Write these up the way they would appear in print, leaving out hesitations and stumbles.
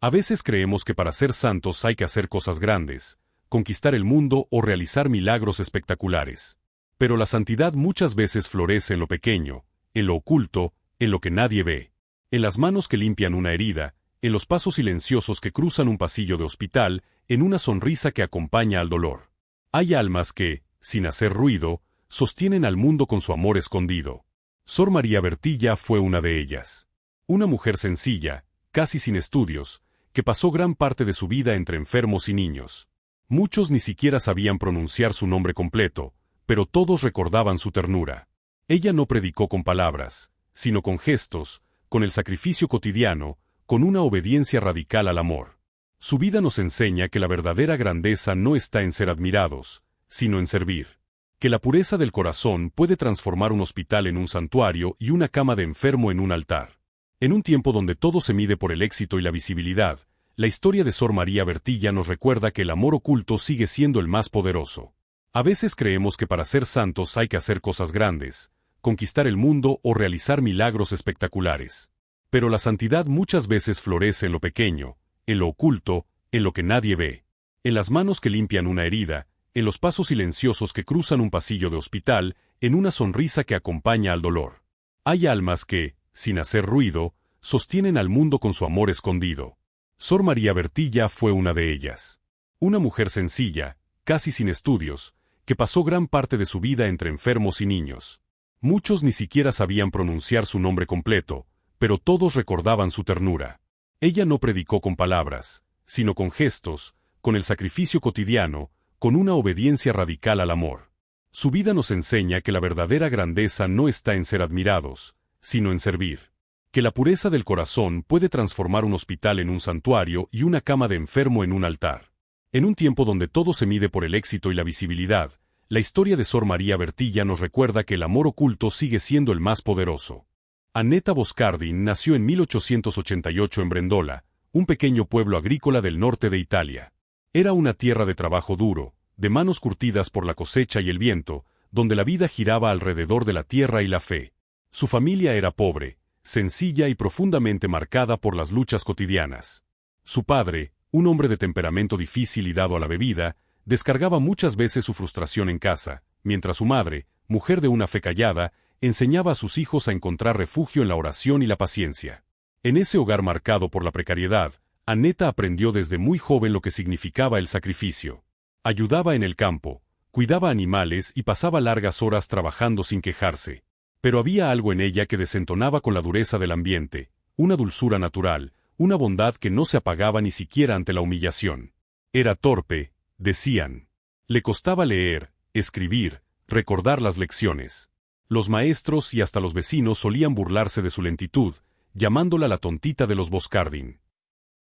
A veces creemos que para ser santos hay que hacer cosas grandes, conquistar el mundo o realizar milagros espectaculares. Pero la santidad muchas veces florece en lo pequeño, en lo oculto, en lo que nadie ve. En las manos que limpian una herida, en los pasos silenciosos que cruzan un pasillo de hospital, en una sonrisa que acompaña al dolor. Hay almas que, sin hacer ruido, sostienen al mundo con su amor escondido. Sor María Bertilla fue una de ellas. Una mujer sencilla, casi sin estudios, que pasó gran parte de su vida entre enfermos y niños. Muchos ni siquiera sabían pronunciar su nombre completo, pero todos recordaban su ternura. Ella no predicó con palabras, sino con gestos, con el sacrificio cotidiano, con una obediencia radical al amor. Su vida nos enseña que la verdadera grandeza no está en ser admirados, sino en servir. Que la pureza del corazón puede transformar un hospital en un santuario y una cama de enfermo en un altar. En un tiempo donde todo se mide por el éxito y la visibilidad, la historia de Sor María Bertilla nos recuerda que el amor oculto sigue siendo el más poderoso. A veces creemos que para ser santos hay que hacer cosas grandes, conquistar el mundo o realizar milagros espectaculares. Pero la santidad muchas veces florece en lo pequeño, en lo oculto, en lo que nadie ve. En las manos que limpian una herida, en los pasos silenciosos que cruzan un pasillo de hospital, en una sonrisa que acompaña al dolor. Hay almas que, sin hacer ruido, sostienen al mundo con su amor escondido. Sor María Bertilla fue una de ellas. Una mujer sencilla, casi sin estudios, que pasó gran parte de su vida entre enfermos y niños. Muchos ni siquiera sabían pronunciar su nombre completo, pero todos recordaban su ternura. Ella no predicó con palabras, sino con gestos, con el sacrificio cotidiano, con una obediencia radical al amor. Su vida nos enseña que la verdadera grandeza no está en ser admirados, sino en servir. Que la pureza del corazón puede transformar un hospital en un santuario y una cama de enfermo en un altar. En un tiempo donde todo se mide por el éxito y la visibilidad, la historia de Sor María Bertilla nos recuerda que el amor oculto sigue siendo el más poderoso. Annetta Boscardin nació en 1888 en Brendola, un pequeño pueblo agrícola del norte de Italia. Era una tierra de trabajo duro, de manos curtidas por la cosecha y el viento, donde la vida giraba alrededor de la tierra y la fe. Su familia era pobre, sencilla y profundamente marcada por las luchas cotidianas. Su padre, un hombre de temperamento difícil y dado a la bebida, descargaba muchas veces su frustración en casa, mientras su madre, mujer de una fe callada, enseñaba a sus hijos a encontrar refugio en la oración y la paciencia. En ese hogar marcado por la precariedad, Annetta aprendió desde muy joven lo que significaba el sacrificio. Ayudaba en el campo, cuidaba animales y pasaba largas horas trabajando sin quejarse. Pero había algo en ella que desentonaba con la dureza del ambiente, una dulzura natural, una bondad que no se apagaba ni siquiera ante la humillación. Era torpe, decían. Le costaba leer, escribir, recordar las lecciones. Los maestros y hasta los vecinos solían burlarse de su lentitud, llamándola la tontita de los Boscardin.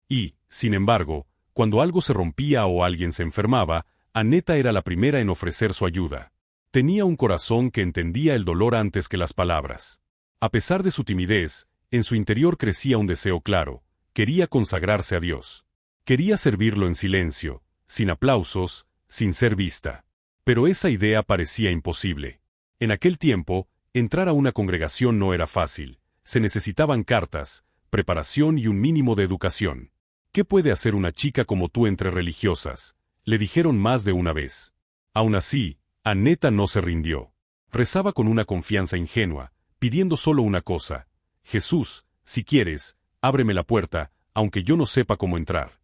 Y, sin embargo, cuando algo se rompía o alguien se enfermaba, Annetta era la primera en ofrecer su ayuda. Tenía un corazón que entendía el dolor antes que las palabras. A pesar de su timidez, en su interior crecía un deseo claro: quería consagrarse a Dios. Quería servirlo en silencio, sin aplausos, sin ser vista. Pero esa idea parecía imposible. En aquel tiempo, entrar a una congregación no era fácil. Se necesitaban cartas, preparación y un mínimo de educación. ¿Qué puede hacer una chica como tú entre religiosas?, le dijeron más de una vez. Aún así, Annetta no se rindió. Rezaba con una confianza ingenua, pidiendo solo una cosa: Jesús, si quieres, ábreme la puerta, aunque yo no sepa cómo entrar.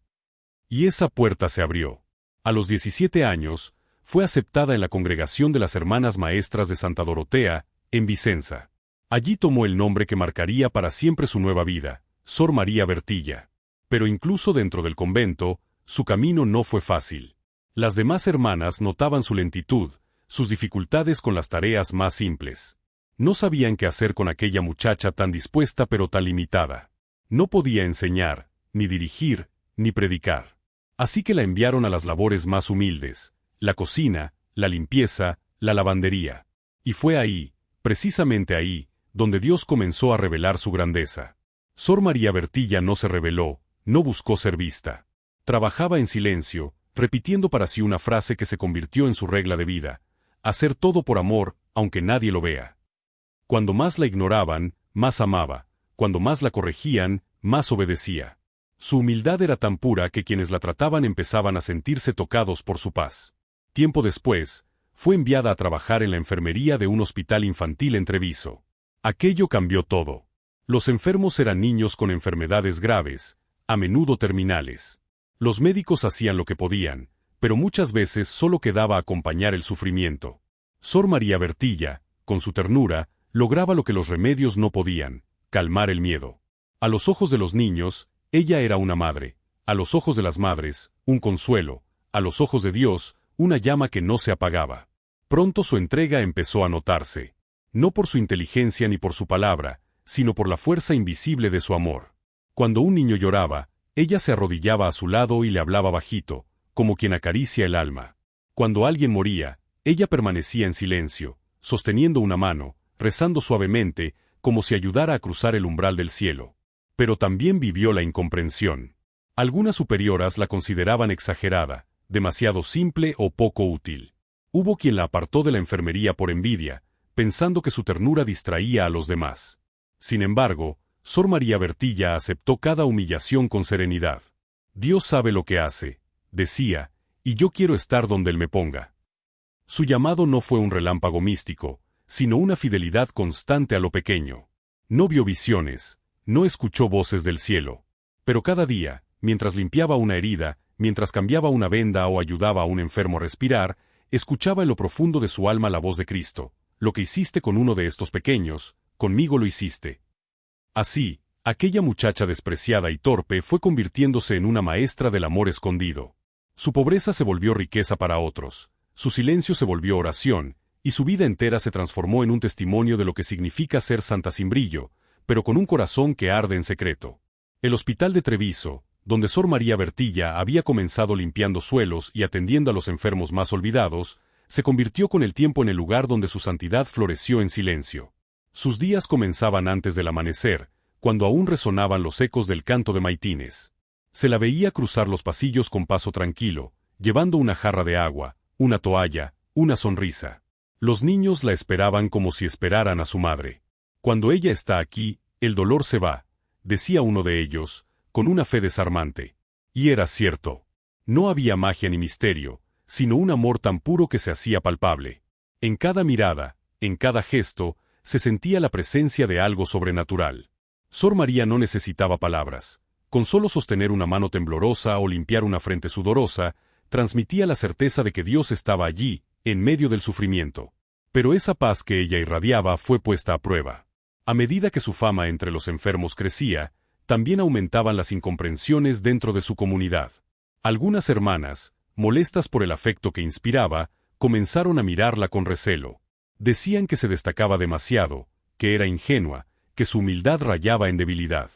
Y esa puerta se abrió. A los 17 años, fue aceptada en la congregación de las Hermanas Maestras de Santa Dorotea, en Vicenza. Allí tomó el nombre que marcaría para siempre su nueva vida, Sor María Bertilla. Pero incluso dentro del convento, su camino no fue fácil. Las demás hermanas notaban su lentitud, sus dificultades con las tareas más simples. No sabían qué hacer con aquella muchacha tan dispuesta pero tan limitada. No podía enseñar, ni dirigir, ni predicar. Así que la enviaron a las labores más humildes: la cocina, la limpieza, la lavandería. Y fue ahí, precisamente ahí, donde Dios comenzó a revelar su grandeza. Sor María Bertilla no se rebeló, no buscó ser vista. Trabajaba en silencio, repitiendo para sí una frase que se convirtió en su regla de vida: hacer todo por amor, aunque nadie lo vea. Cuando más la ignoraban, más amaba; cuando más la corregían, más obedecía. Su humildad era tan pura que quienes la trataban empezaban a sentirse tocados por su paz. Tiempo después, fue enviada a trabajar en la enfermería de un hospital infantil en Treviso. Aquello cambió todo. Los enfermos eran niños con enfermedades graves, a menudo terminales. Los médicos hacían lo que podían, pero muchas veces solo quedaba acompañar el sufrimiento. Sor María Bertilla, con su ternura, lograba lo que los remedios no podían: calmar el miedo. A los ojos de los niños, ella era una madre; a los ojos de las madres, un consuelo; a los ojos de Dios, una llama que no se apagaba. Pronto su entrega empezó a notarse. No por su inteligencia ni por su palabra, sino por la fuerza invisible de su amor. Cuando un niño lloraba, ella se arrodillaba a su lado y le hablaba bajito, como quien acaricia el alma. Cuando alguien moría, ella permanecía en silencio, sosteniendo una mano, rezando suavemente, como si ayudara a cruzar el umbral del cielo. Pero también vivió la incomprensión. Algunas superioras la consideraban exagerada, demasiado simple o poco útil. Hubo quien la apartó de la enfermería por envidia, pensando que su ternura distraía a los demás. Sin embargo, Sor María Bertilla aceptó cada humillación con serenidad. Dios sabe lo que hace, decía, y yo quiero estar donde Él me ponga. Su llamado no fue un relámpago místico, sino una fidelidad constante a lo pequeño. No vio visiones, no escuchó voces del cielo. Pero cada día, mientras limpiaba una herida, mientras cambiaba una venda o ayudaba a un enfermo a respirar, escuchaba en lo profundo de su alma la voz de Cristo: lo que hiciste con uno de estos pequeños, conmigo lo hiciste. Así, aquella muchacha despreciada y torpe fue convirtiéndose en una maestra del amor escondido. Su pobreza se volvió riqueza para otros, su silencio se volvió oración, y su vida entera se transformó en un testimonio de lo que significa ser santa sin brillo, pero con un corazón que arde en secreto. El hospital de Treviso, donde Sor María Bertilla había comenzado limpiando suelos y atendiendo a los enfermos más olvidados, se convirtió con el tiempo en el lugar donde su santidad floreció en silencio. Sus días comenzaban antes del amanecer, cuando aún resonaban los ecos del canto de maitines. Se la veía cruzar los pasillos con paso tranquilo, llevando una jarra de agua, una toalla, una sonrisa. Los niños la esperaban como si esperaran a su madre. Cuando ella está aquí, el dolor se va, decía uno de ellos, con una fe desarmante. Y era cierto. No había magia ni misterio, sino un amor tan puro que se hacía palpable. En cada mirada, en cada gesto, se sentía la presencia de algo sobrenatural. Sor María no necesitaba palabras. Con solo sostener una mano temblorosa o limpiar una frente sudorosa, transmitía la certeza de que Dios estaba allí, en medio del sufrimiento. Pero esa paz que ella irradiaba fue puesta a prueba. A medida que su fama entre los enfermos crecía, también aumentaban las incomprensiones dentro de su comunidad. Algunas hermanas, molestas por el afecto que inspiraba, comenzaron a mirarla con recelo. Decían que se destacaba demasiado, que era ingenua, que su humildad rayaba en debilidad.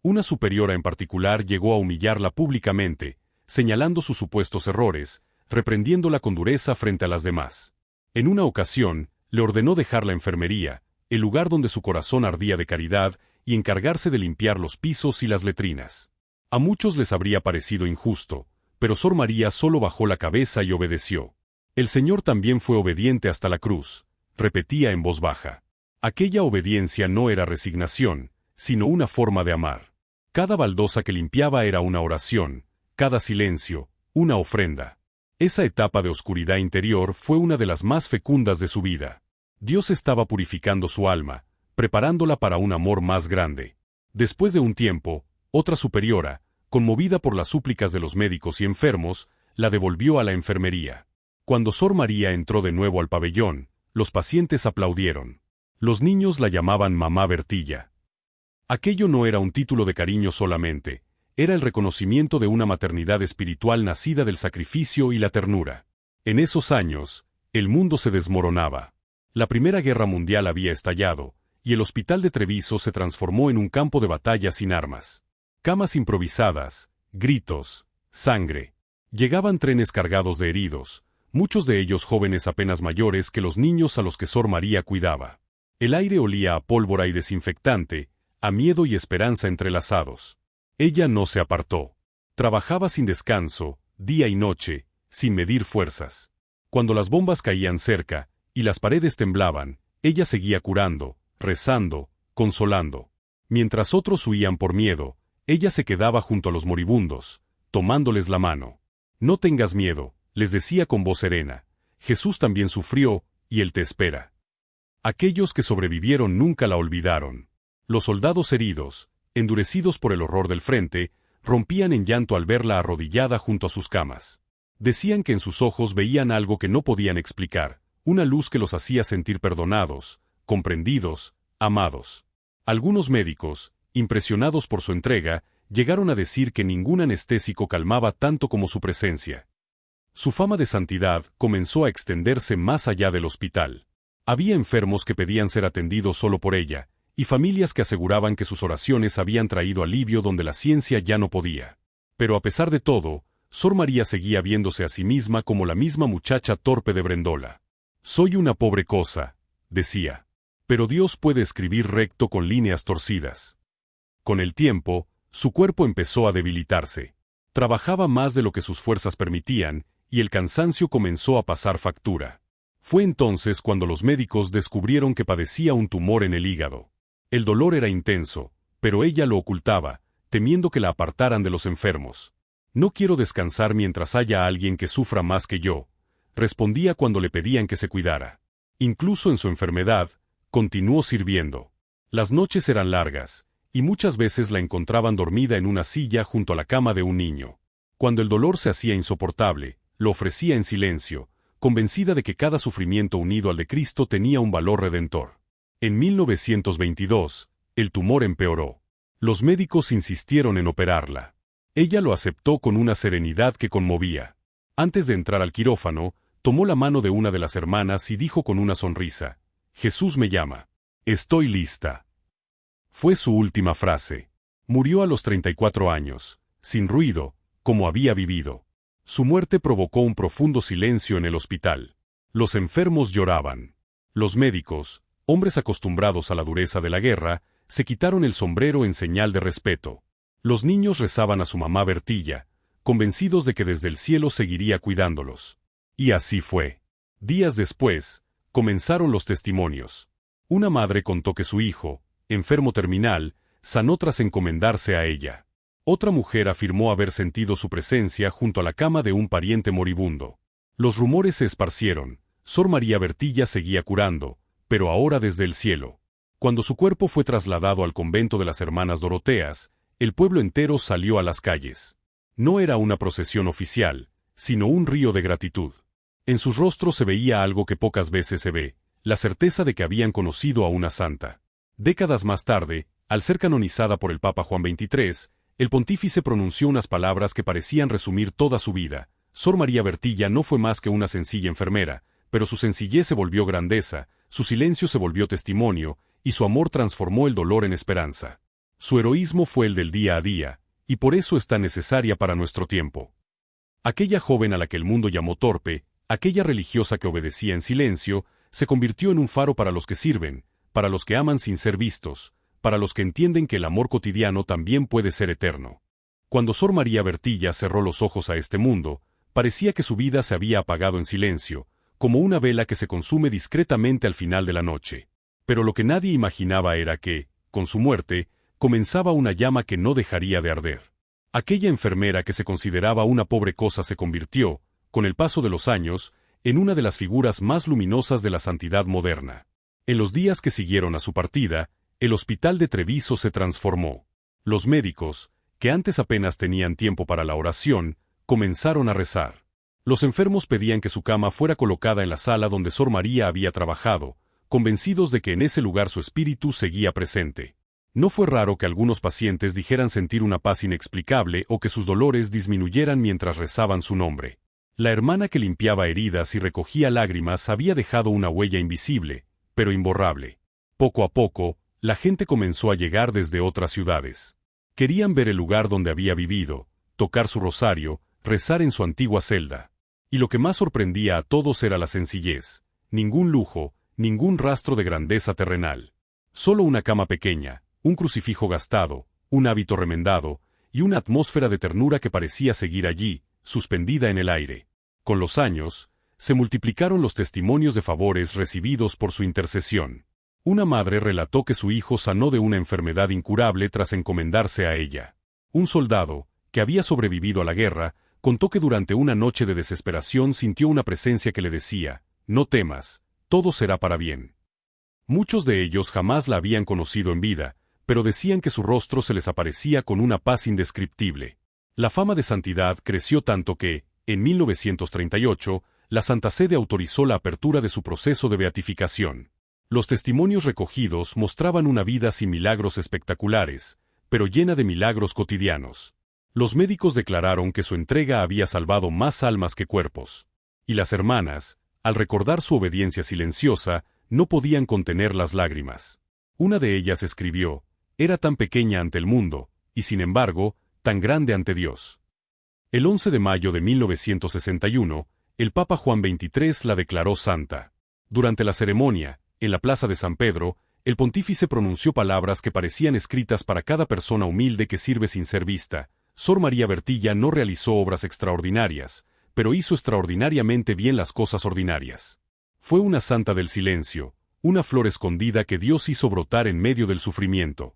Una superiora en particular llegó a humillarla públicamente, señalando sus supuestos errores, reprendiéndola con dureza frente a las demás. En una ocasión, le ordenó dejar la enfermería, el lugar donde su corazón ardía de caridad, y encargarse de limpiar los pisos y las letrinas. A muchos les habría parecido injusto, pero Sor María solo bajó la cabeza y obedeció. El Señor también fue obediente hasta la cruz, repetía en voz baja. Aquella obediencia no era resignación, sino una forma de amar. Cada baldosa que limpiaba era una oración, cada silencio, una ofrenda. Esa etapa de oscuridad interior fue una de las más fecundas de su vida. Dios estaba purificando su alma, preparándola para un amor más grande. Después de un tiempo, otra superiora, conmovida por las súplicas de los médicos y enfermos, la devolvió a la enfermería. Cuando Sor María entró de nuevo al pabellón, los pacientes aplaudieron. Los niños la llamaban Mamá Bertilla. Aquello no era un título de cariño solamente, era el reconocimiento de una maternidad espiritual nacida del sacrificio y la ternura. En esos años, el mundo se desmoronaba. La Primera Guerra Mundial había estallado, y el hospital de Treviso se transformó en un campo de batalla sin armas. Camas improvisadas, gritos, sangre. Llegaban trenes cargados de heridos, muchos de ellos jóvenes apenas mayores que los niños a los que Sor María cuidaba. El aire olía a pólvora y desinfectante, a miedo y esperanza entrelazados. Ella no se apartó. Trabajaba sin descanso, día y noche, sin medir fuerzas. Cuando las bombas caían cerca, y las paredes temblaban, ella seguía curando, rezando, consolando. Mientras otros huían por miedo, Ella se quedaba junto a los moribundos, tomándoles la mano. No tengas miedo, les decía con voz serena. Jesús también sufrió, y Él te espera. Aquellos que sobrevivieron nunca la olvidaron. Los soldados heridos, endurecidos por el horror del frente, rompían en llanto al verla arrodillada junto a sus camas. Decían que en sus ojos veían algo que no podían explicar, una luz que los hacía sentir perdonados, comprendidos, amados. Algunos médicos, impresionados por su entrega, llegaron a decir que ningún anestésico calmaba tanto como su presencia. Su fama de santidad comenzó a extenderse más allá del hospital. Había enfermos que pedían ser atendidos solo por ella, y familias que aseguraban que sus oraciones habían traído alivio donde la ciencia ya no podía. Pero a pesar de todo, Sor María seguía viéndose a sí misma como la misma muchacha torpe de Brendola. «Soy una pobre cosa», decía. «Pero Dios puede escribir recto con líneas torcidas». Con el tiempo, su cuerpo empezó a debilitarse. Trabajaba más de lo que sus fuerzas permitían, y el cansancio comenzó a pasar factura. Fue entonces cuando los médicos descubrieron que padecía un tumor en el hígado. El dolor era intenso, pero ella lo ocultaba, temiendo que la apartaran de los enfermos. «No quiero descansar mientras haya alguien que sufra más que yo», respondía cuando le pedían que se cuidara. Incluso en su enfermedad, continuó sirviendo. Las noches eran largas, y muchas veces la encontraban dormida en una silla junto a la cama de un niño. Cuando el dolor se hacía insoportable, lo ofrecía en silencio, convencida de que cada sufrimiento unido al de Cristo tenía un valor redentor. En 1922, el tumor empeoró. Los médicos insistieron en operarla. Ella lo aceptó con una serenidad que conmovía. Antes de entrar al quirófano, tomó la mano de una de las hermanas y dijo con una sonrisa: «Jesús me llama. Estoy lista». Fue su última frase. Murió a los 34 años, sin ruido, como había vivido. Su muerte provocó un profundo silencio en el hospital. Los enfermos lloraban. Los médicos, hombres acostumbrados a la dureza de la guerra, se quitaron el sombrero en señal de respeto. Los niños rezaban a su mamá Bertilla, convencidos de que desde el cielo seguiría cuidándolos. Y así fue. Días después, comenzaron los testimonios. Una madre contó que su hijo, enfermo terminal, sanó tras encomendarse a ella. Otra mujer afirmó haber sentido su presencia junto a la cama de un pariente moribundo. Los rumores se esparcieron. Sor María Bertilla seguía curando, pero ahora desde el cielo. Cuando su cuerpo fue trasladado al convento de las Hermanas Doroteas, el pueblo entero salió a las calles. No era una procesión oficial, sino un río de gratitud. En sus rostros se veía algo que pocas veces se ve, la certeza de que habían conocido a una santa. Décadas más tarde, al ser canonizada por el Papa Juan XXIII, el pontífice pronunció unas palabras que parecían resumir toda su vida. Sor María Bertilla no fue más que una sencilla enfermera, pero su sencillez se volvió grandeza, su silencio se volvió testimonio, y su amor transformó el dolor en esperanza. Su heroísmo fue el del día a día, y por eso es tan necesaria para nuestro tiempo. Aquella joven a la que el mundo llamó torpe, aquella religiosa que obedecía en silencio, se convirtió en un faro para los que sirven, para los que aman sin ser vistos, para los que entienden que el amor cotidiano también puede ser eterno. Cuando Sor María Bertilla cerró los ojos a este mundo, parecía que su vida se había apagado en silencio, como una vela que se consume discretamente al final de la noche. Pero lo que nadie imaginaba era que, con su muerte, comenzaba una llama que no dejaría de arder. Aquella enfermera que se consideraba una pobre cosa se convirtió, con el paso de los años, en una de las figuras más luminosas de la santidad moderna. En los días que siguieron a su partida, el hospital de Treviso se transformó. Los médicos, que antes apenas tenían tiempo para la oración, comenzaron a rezar. Los enfermos pedían que su cama fuera colocada en la sala donde Sor María había trabajado, convencidos de que en ese lugar su espíritu seguía presente. No fue raro que algunos pacientes dijeran sentir una paz inexplicable o que sus dolores disminuyeran mientras rezaban su nombre. La hermana que limpiaba heridas y recogía lágrimas había dejado una huella invisible, pero imborrable. Poco a poco, la gente comenzó a llegar desde otras ciudades. Querían ver el lugar donde había vivido, tocar su rosario, rezar en su antigua celda. Y lo que más sorprendía a todos era la sencillez. Ningún lujo, ningún rastro de grandeza terrenal. Solo una cama pequeña, un crucifijo gastado, un hábito remendado, y una atmósfera de ternura que parecía seguir allí, suspendida en el aire. Con los años, se multiplicaron los testimonios de favores recibidos por su intercesión. Una madre relató que su hijo sanó de una enfermedad incurable tras encomendarse a ella. Un soldado, que había sobrevivido a la guerra, contó que durante una noche de desesperación sintió una presencia que le decía: «No temas, todo será para bien». Muchos de ellos jamás la habían conocido en vida, pero decían que su rostro se les aparecía con una paz indescriptible. La fama de santidad creció tanto que, en 1938, la Santa Sede autorizó la apertura de su proceso de beatificación. Los testimonios recogidos mostraban una vida sin milagros espectaculares, pero llena de milagros cotidianos. Los médicos declararon que su entrega había salvado más almas que cuerpos. Y las hermanas, al recordar su obediencia silenciosa, no podían contener las lágrimas. Una de ellas escribió: «Era tan pequeña ante el mundo, y sin embargo, tan grande ante Dios». El 11 de mayo de 1961, el Papa Juan XXIII la declaró santa. Durante la ceremonia, en la Plaza de San Pedro, el pontífice pronunció palabras que parecían escritas para cada persona humilde que sirve sin ser vista. Sor María Bertilla no realizó obras extraordinarias, pero hizo extraordinariamente bien las cosas ordinarias. Fue una santa del silencio, una flor escondida que Dios hizo brotar en medio del sufrimiento.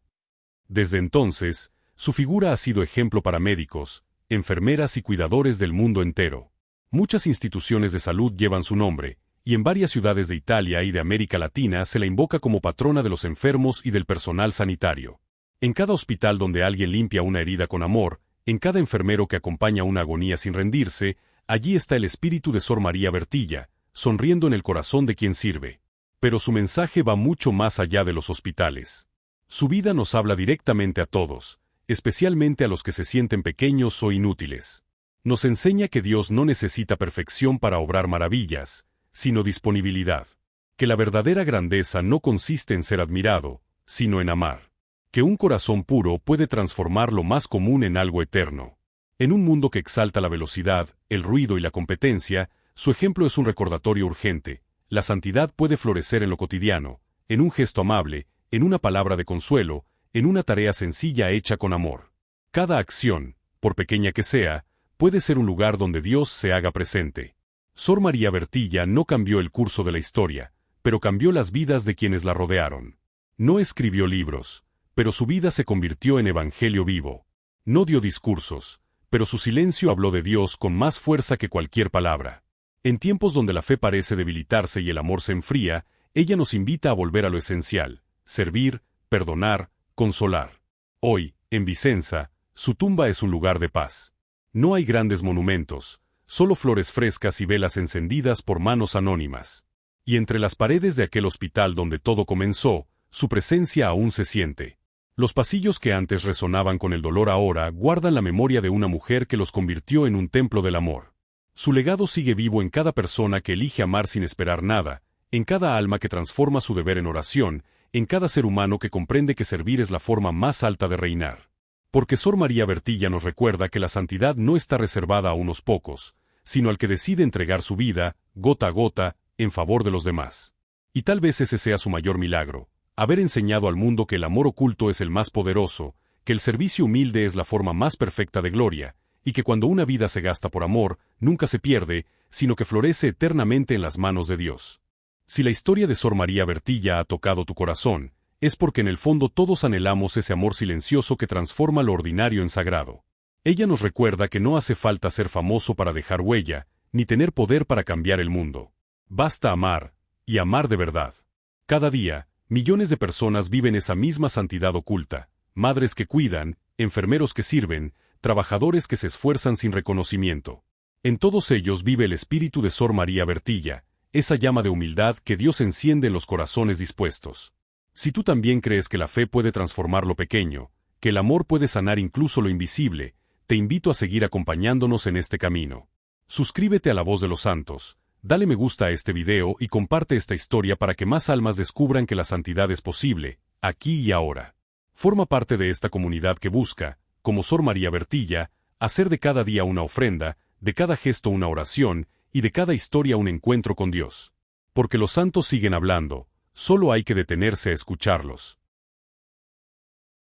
Desde entonces, su figura ha sido ejemplo para médicos, enfermeras y cuidadores del mundo entero. Muchas instituciones de salud llevan su nombre, y en varias ciudades de Italia y de América Latina se la invoca como patrona de los enfermos y del personal sanitario. En cada hospital donde alguien limpia una herida con amor, en cada enfermero que acompaña una agonía sin rendirse, allí está el espíritu de Sor María Bertilla, sonriendo en el corazón de quien sirve. Pero su mensaje va mucho más allá de los hospitales. Su vida nos habla directamente a todos, especialmente a los que se sienten pequeños o inútiles. Nos enseña que Dios no necesita perfección para obrar maravillas, sino disponibilidad. Que la verdadera grandeza no consiste en ser admirado, sino en amar. Que un corazón puro puede transformar lo más común en algo eterno. En un mundo que exalta la velocidad, el ruido y la competencia, su ejemplo es un recordatorio urgente. La santidad puede florecer en lo cotidiano, en un gesto amable, en una palabra de consuelo, en una tarea sencilla hecha con amor. Cada acción, por pequeña que sea, puede ser un lugar donde Dios se haga presente. Sor María Bertilla no cambió el curso de la historia, pero cambió las vidas de quienes la rodearon. No escribió libros, pero su vida se convirtió en evangelio vivo. No dio discursos, pero su silencio habló de Dios con más fuerza que cualquier palabra. En tiempos donde la fe parece debilitarse y el amor se enfría, ella nos invita a volver a lo esencial: servir, perdonar, consolar. Hoy, en Vicenza, su tumba es un lugar de paz. No hay grandes monumentos, solo flores frescas y velas encendidas por manos anónimas. Y entre las paredes de aquel hospital donde todo comenzó, su presencia aún se siente. Los pasillos que antes resonaban con el dolor ahora guardan la memoria de una mujer que los convirtió en un templo del amor. Su legado sigue vivo en cada persona que elige amar sin esperar nada, en cada alma que transforma su deber en oración, en cada ser humano que comprende que servir es la forma más alta de reinar. Porque Sor María Bertilla nos recuerda que la santidad no está reservada a unos pocos, sino al que decide entregar su vida, gota a gota, en favor de los demás. Y tal vez ese sea su mayor milagro: haber enseñado al mundo que el amor oculto es el más poderoso, que el servicio humilde es la forma más perfecta de gloria, y que cuando una vida se gasta por amor, nunca se pierde, sino que florece eternamente en las manos de Dios. Si la historia de Sor María Bertilla ha tocado tu corazón, es porque en el fondo todos anhelamos ese amor silencioso que transforma lo ordinario en sagrado. Ella nos recuerda que no hace falta ser famoso para dejar huella, ni tener poder para cambiar el mundo. Basta amar, y amar de verdad. Cada día, millones de personas viven esa misma santidad oculta: madres que cuidan, enfermeros que sirven, trabajadores que se esfuerzan sin reconocimiento. En todos ellos vive el espíritu de Sor María Bertilla, esa llama de humildad que Dios enciende en los corazones dispuestos. Si tú también crees que la fe puede transformar lo pequeño, que el amor puede sanar incluso lo invisible, te invito a seguir acompañándonos en este camino. Suscríbete a La Voz de los Santos, dale me gusta a este video y comparte esta historia para que más almas descubran que la santidad es posible, aquí y ahora. Forma parte de esta comunidad que busca, como Sor María Bertilla, hacer de cada día una ofrenda, de cada gesto una oración, y de cada historia un encuentro con Dios. Porque los santos siguen hablando, solo hay que detenerse a escucharlos.